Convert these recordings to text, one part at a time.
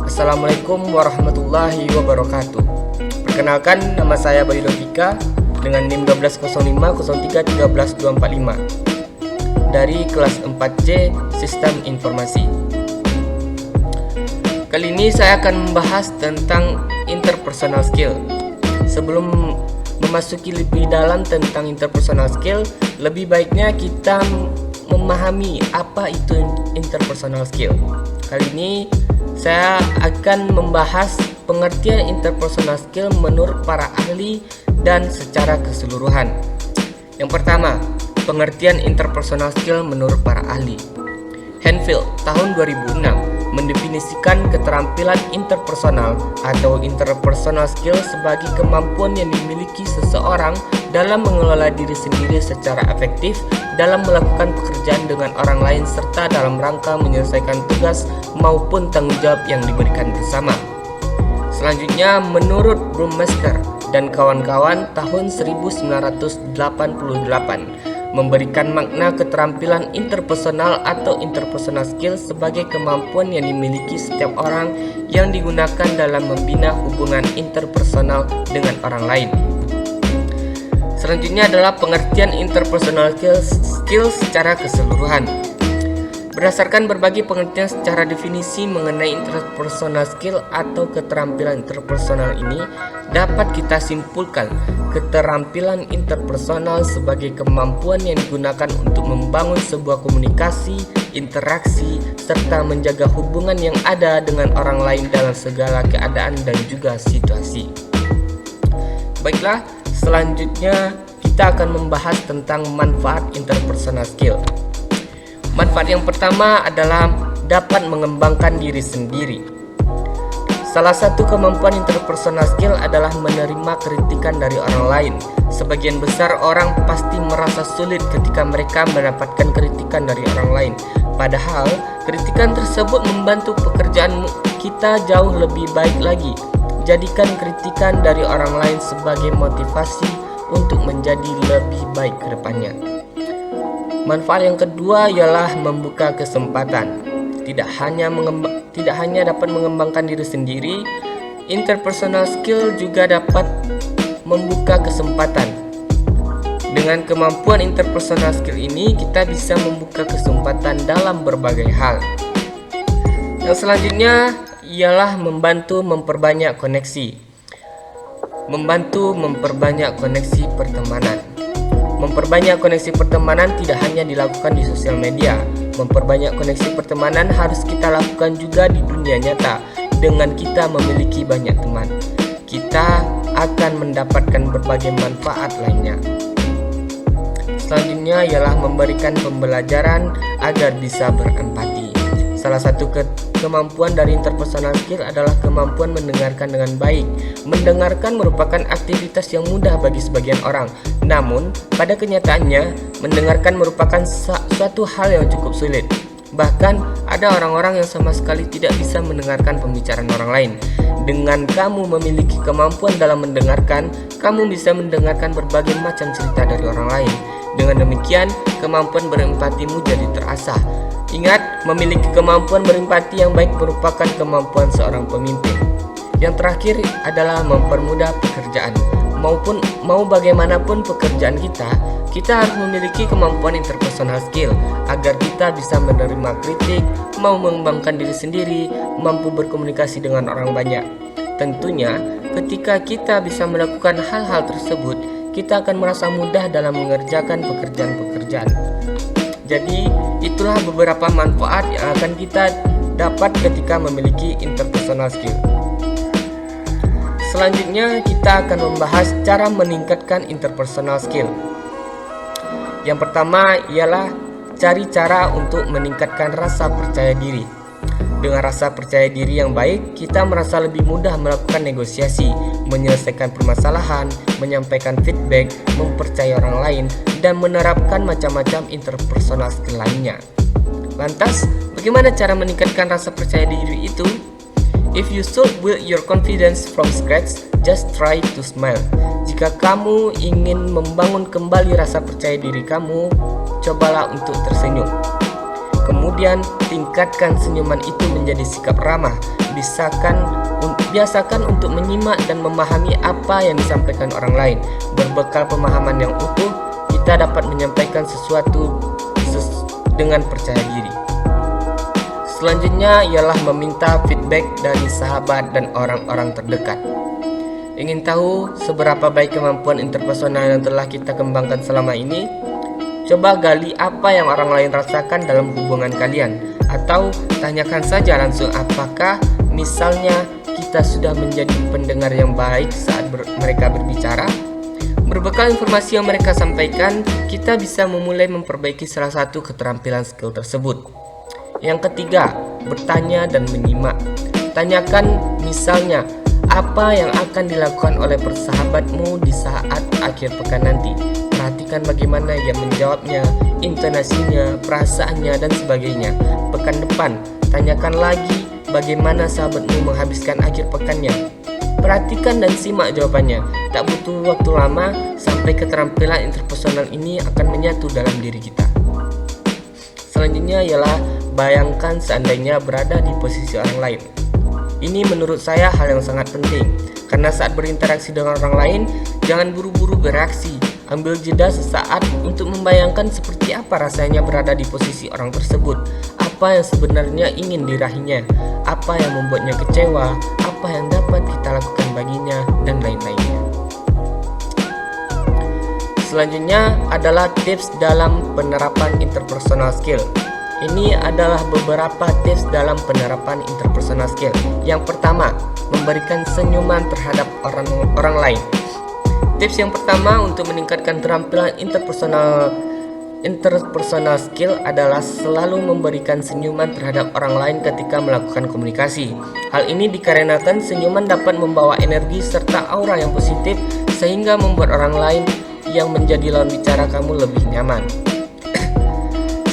Assalamualaikum warahmatullahi wabarakatuh. Perkenalkan, nama saya Bayu Lovika dengan NIM 12050331245 dari kelas 4C Sistem Informasi. Kali ini saya akan membahas tentang interpersonal skill. Sebelum memasuki lebih dalam tentang interpersonal skill, lebih baiknya kita memahami apa itu interpersonal skill. Kali ini saya akan membahas pengertian interpersonal skill menurut para ahli dan secara keseluruhan. Yang pertama, pengertian interpersonal skill menurut para ahli. Hanfield tahun 2006 mendefinisikan keterampilan interpersonal atau interpersonal skill sebagai kemampuan yang dimiliki seseorang dalam mengelola diri sendiri secara efektif dalam melakukan pekerjaan dengan orang lain serta dalam rangka menyelesaikan tugas maupun tanggung jawab yang diberikan bersama. Selanjutnya, menurut Brewmaster dan kawan-kawan tahun 1988 memberikan makna keterampilan interpersonal atau interpersonal skill sebagai kemampuan yang dimiliki setiap orang yang digunakan dalam membina hubungan interpersonal dengan orang lain. Selanjutnya adalah pengertian interpersonal skill secara keseluruhan. Berdasarkan berbagai pengertian secara definisi mengenai interpersonal skill atau keterampilan interpersonal ini, dapat kita simpulkan keterampilan interpersonal sebagai kemampuan yang digunakan untuk membangun sebuah komunikasi, interaksi, serta menjaga hubungan yang ada dengan orang lain dalam segala keadaan dan juga situasi. Baiklah, selanjutnya kita akan membahas tentang manfaat interpersonal skill. Manfaat yang pertama adalah dapat mengembangkan diri sendiri. Salah satu kemampuan interpersonal skill adalah menerima kritikan dari orang lain. Sebagian besar orang pasti merasa sulit ketika mereka mendapatkan kritikan dari orang lain. Padahal, kritikan tersebut membantu pekerjaan kita jauh lebih baik lagi. Jadikan kritikan dari orang lain sebagai motivasi untuk menjadi lebih baik ke depannya. Manfaat yang kedua ialah membuka kesempatan. Tidak hanya dapat mengembangkan diri sendiri, interpersonal skill juga dapat membuka kesempatan. Dengan kemampuan interpersonal skill ini, kita bisa membuka kesempatan dalam berbagai hal. Yang selanjutnya ialah membantu memperbanyak koneksi. Membantu memperbanyak koneksi pertemanan. Memperbanyak koneksi pertemanan tidak hanya dilakukan di sosial media. Memperbanyak koneksi pertemanan harus kita lakukan juga di dunia nyata. Dengan kita memiliki banyak teman, kita akan mendapatkan berbagai manfaat lainnya. Selanjutnya ialah memberikan pembelajaran agar bisa berempati. Salah satu kemampuan dari interpersonal skill adalah kemampuan mendengarkan dengan baik. Mendengarkan merupakan aktivitas yang mudah bagi sebagian orang. Namun, pada kenyataannya, mendengarkan merupakan suatu hal yang cukup sulit. Bahkan, ada orang-orang yang sama sekali tidak bisa mendengarkan pembicaraan orang lain. Dengan kamu memiliki kemampuan dalam mendengarkan, kamu bisa mendengarkan berbagai macam cerita dari orang lain. Dengan demikian, kemampuan berempatimu jadi terasah. Ingat, memiliki kemampuan berempati yang baik merupakan kemampuan seorang pemimpin. Yang terakhir adalah mempermudah pekerjaan. Mau bagaimanapun pekerjaan kita harus memiliki kemampuan interpersonal skill agar kita bisa menerima kritik, mau mengembangkan diri sendiri, mampu berkomunikasi dengan orang banyak. Tentunya, ketika kita bisa melakukan hal-hal tersebut, kita akan merasa mudah dalam mengerjakan pekerjaan-pekerjaan. Jadi, itulah beberapa manfaat yang akan kita dapat ketika memiliki interpersonal skill. Selanjutnya, kita akan membahas cara meningkatkan interpersonal skill. Yang pertama ialah cari cara untuk meningkatkan rasa percaya diri. Dengan rasa percaya diri yang baik, kita merasa lebih mudah melakukan negosiasi, menyelesaikan permasalahan, menyampaikan feedback, mempercayai orang lain, dan menerapkan macam-macam interpersonal skill lainnya. Lantas, bagaimana cara meningkatkan rasa percaya diri itu? If you should build your confidence from scratch, just try to smile. Jika kamu ingin membangun kembali rasa percaya diri kamu, cobalah untuk tersenyum. Kemudian tingkatkan senyuman itu menjadi sikap ramah. Biasakan untuk menyimak dan memahami apa yang disampaikan orang lain. Berbekal pemahaman yang utuh, kita dapat menyampaikan sesuatu dengan percaya diri. Selanjutnya ialah meminta feedback dari sahabat dan orang-orang terdekat. Ingin tahu seberapa baik kemampuan interpersonal yang telah kita kembangkan selama ini? Coba gali apa yang orang lain rasakan dalam hubungan kalian, atau tanyakan saja langsung apakah misalnya kita sudah menjadi pendengar yang baik saat mereka berbicara. Berbekal informasi yang mereka sampaikan, kita bisa memulai memperbaiki salah satu keterampilan skill tersebut. Yang ketiga, bertanya dan menyimak. Tanyakan misalnya, apa yang akan dilakukan oleh persahabatmu di saat akhir pekan nanti. Perhatikan bagaimana ia menjawabnya, intonasinya, perasaannya, dan sebagainya. Pekan depan, tanyakan lagi bagaimana sahabatmu menghabiskan akhir pekannya. Perhatikan dan simak jawabannya. Tak butuh waktu lama sampai keterampilan interpersonal ini akan menyatu dalam diri kita. Selanjutnya ialah bayangkan seandainya berada di posisi orang lain. Ini menurut saya hal yang sangat penting, karena saat berinteraksi dengan orang lain, jangan buru-buru bereaksi. Ambil jeda sesaat untuk membayangkan seperti apa rasanya berada di posisi orang tersebut, apa yang sebenarnya ingin diraihnya, apa yang membuatnya kecewa, apa yang dapat kita lakukan baginya, dan lain-lainnya. Selanjutnya adalah tips dalam penerapan interpersonal skill. Ini adalah beberapa tips dalam penerapan interpersonal skill. Yang pertama, memberikan senyuman terhadap orang lain. Tips yang pertama untuk meningkatkan keterampilan interpersonal skill adalah selalu memberikan senyuman terhadap orang lain ketika melakukan komunikasi. Hal ini dikarenakan senyuman dapat membawa energi serta aura yang positif sehingga membuat orang lain yang menjadi lawan bicara kamu lebih nyaman.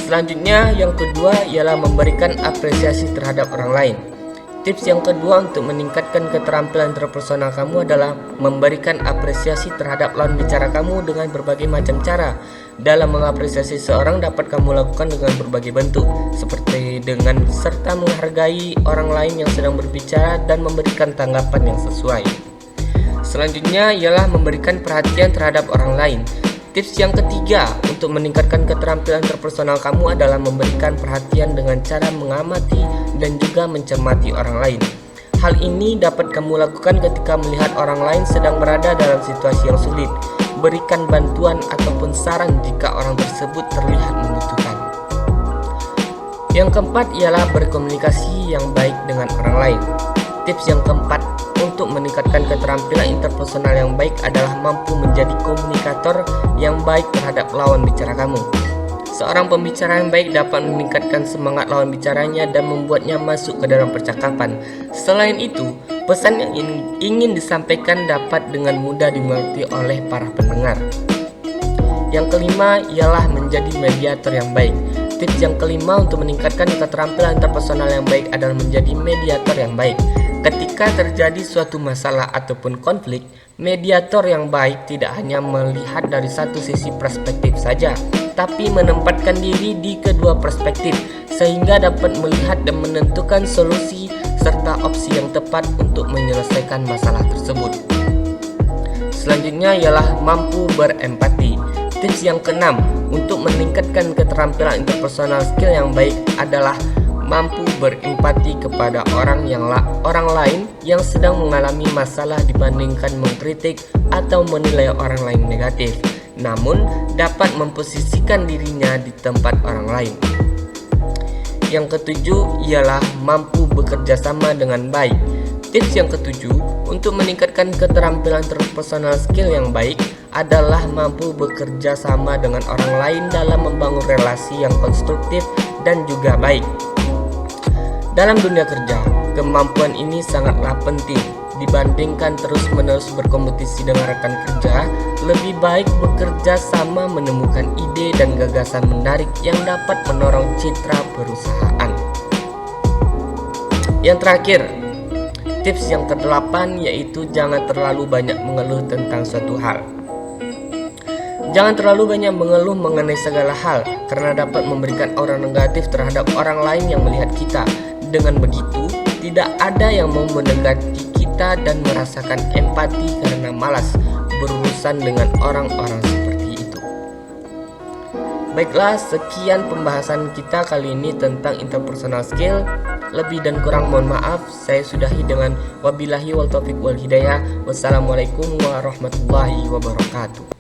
Selanjutnya, yang kedua ialah memberikan apresiasi terhadap orang lain. Tips yang kedua untuk meningkatkan keterampilan interpersonal kamu adalah memberikan apresiasi terhadap lawan bicara kamu dengan berbagai macam cara. Dalam mengapresiasi seorang dapat kamu lakukan dengan berbagai bentuk, seperti dengan serta menghargai orang lain yang sedang berbicara dan memberikan tanggapan yang sesuai. Selanjutnya ialah memberikan perhatian terhadap orang lain. Tips yang ketiga untuk meningkatkan keterampilan interpersonal kamu adalah memberikan perhatian dengan cara mengamati dan juga mencermati orang lain. Hal ini dapat kamu lakukan ketika melihat orang lain sedang berada dalam situasi yang sulit. Berikan bantuan ataupun saran jika orang tersebut terlihat membutuhkan. Yang keempat ialah berkomunikasi yang baik dengan orang lain. Tips yang keempat untuk meningkatkan keterampilan interpersonal yang baik adalah mampu menjadi komunikator yang baik terhadap lawan bicara kamu. Seorang pembicara yang baik dapat meningkatkan semangat lawan bicaranya dan membuatnya masuk ke dalam percakapan. Selain itu, pesan yang ingin disampaikan dapat dengan mudah dimengerti oleh para pendengar. Yang kelima ialah menjadi mediator yang baik. Tips yang kelima untuk meningkatkan keterampilan interpersonal yang baik adalah menjadi mediator yang baik. Ketika terjadi suatu masalah ataupun konflik, mediator yang baik tidak hanya melihat dari satu sisi perspektif saja, tapi menempatkan diri di kedua perspektif sehingga dapat melihat dan menentukan solusi serta opsi yang tepat untuk menyelesaikan masalah tersebut. Selanjutnya ialah mampu berempati. Tips yang keenam untuk meningkatkan keterampilan interpersonal skill yang baik adalah mampu berempati kepada orang lain yang sedang mengalami masalah dibandingkan mengkritik atau menilai orang lain negatif, namun dapat memposisikan dirinya di tempat orang lain. Yang ketujuh ialah mampu bekerja sama dengan baik. Tips yang ketujuh untuk meningkatkan keterampilan interpersonal skill yang baik adalah mampu bekerja sama dengan orang lain dalam membangun relasi yang konstruktif dan juga baik. Dalam dunia kerja, kemampuan ini sangatlah penting. Dibandingkan terus-menerus berkompetisi dengan rekan kerja, lebih baik bekerja sama menemukan ide dan gagasan menarik yang dapat menorong citra perusahaan. Yang terakhir, Tips yang ke-8 yaitu jangan terlalu banyak mengeluh tentang suatu hal. Jangan terlalu banyak mengeluh mengenai segala hal karena dapat memberikan aura negatif terhadap orang lain yang melihat kita. Dengan begitu, tidak ada yang mau mendekati kita dan merasakan empati karena malas berurusan dengan orang-orang seperti itu. Baiklah, sekian pembahasan kita kali ini tentang interpersonal skill. Lebih dan kurang mohon maaf. Saya sudahi dengan wabillahi wal taufiq wal hidayah. Wassalamualaikum warahmatullahi wabarakatuh.